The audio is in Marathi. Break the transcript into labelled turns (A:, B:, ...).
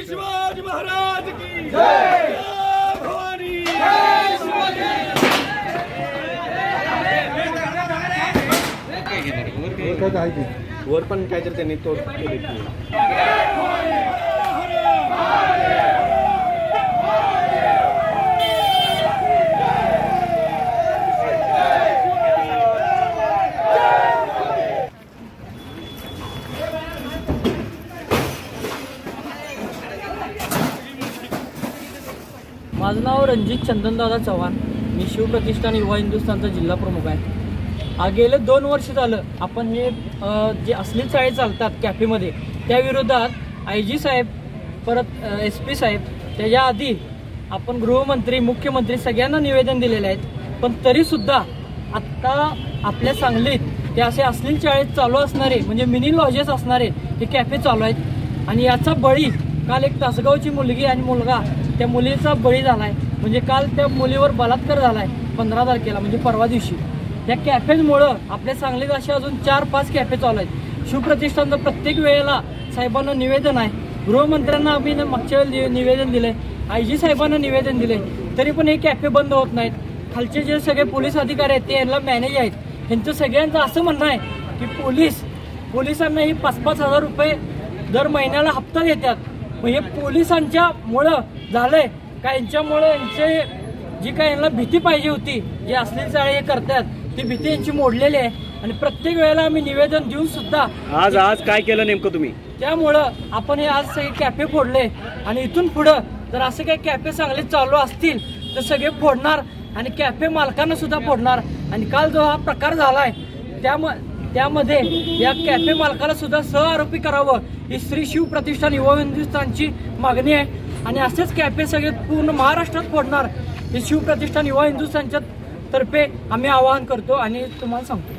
A: शिवाजी महाराज की जय, भवानी जय शिवाजी। वर पण काहीतरी त्यांनी तोड केली।
B: माझं नाव रणजित चंदनदादा चव्हाण, मी शिवप्रतिष्ठान युवा हिंदुस्थानचा जिल्हा प्रमुख आहे। गेले 2 वर्ष झालं आपण हे जे असली चाळे चालतात कॅफेमध्ये त्याविरोधात IG साहेब, परत SP साहेब, त्याच्या आधी आपण गृहमंत्री, मुख्यमंत्री सगळ्यांना निवेदन दिलेले आहेत। पण तरीसुद्धा आत्ता आपल्या सांगलीत ते असे असलील चाळे चालू असणारे म्हणजे मिनी लॉजेस असणारे हे कॅफे चालू आहेत। आणि याचा बळी काल एक तासगावची मुलगी आणि मुलगा, त्या मुलीचा बळी झालाय। म्हणजे काल त्या मुलीवर बलात्कार झालाय 15 तारखेला, म्हणजे परवा दिवशी। त्या कॅफेमुळं आपल्या सांगलीत असे अजून 4-5 कॅफे चालू आहेत। शिवप्रतिष्ठानचं प्रत्येक वेळेला साहेबांना निवेदन आहे, गृहमंत्र्यांना आम्ही मागच्या वेळेला निवेदन दिलंय, IG साहेबांना निवेदन दिलंय, तरी पण हे कॅफे बंद होत नाहीत। खालचे जे सगळे पोलीस अधिकारी आहेत ते यांना मॅनेज आहेत, ह्यांचं सगळ्यांचं असं म्हणणं आहे की पोलिसांना ही 5-5 हजार रुपये दर महिन्याला हप्ता देतात। मग हे पोलिसांच्या मुळे झालंय का? यांच्यामुळे यांचे जी काय यांना भीती पाहिजे होती, जे असलेली चाळे हे करतात, ती भीती यांची मोडलेली आहे। आणि प्रत्येक वेळेला आम्ही निवेदन देऊन सुद्धा
C: आज काय केलं नेमकं तुम्ही?
B: त्यामुळं आपण हे आज सगळे कॅफे फोडले आणि इथून पुढं जर असे काही कॅफे चांगले चालू असतील तर सगळे फोडणार आणि कॅफे मालकांना सुद्धा फोडणार। आणि काल जो हा प्रकार झालाय त्यामध्ये या कॅफे मालकाला सुद्धा सहआरोपी करावं ही श्री शिवप्रतिष्ठान युवा हिंदुस्थानची मागणी आहे। आणि असेच कॅफे सगळे पूर्ण महाराष्ट्रात फोडणार हे शिवप्रतिष्ठान युवा हिंदुस्थानच्या तर्फे आम्ही आवाहन करतो आणि तुम्हाला सांगतो।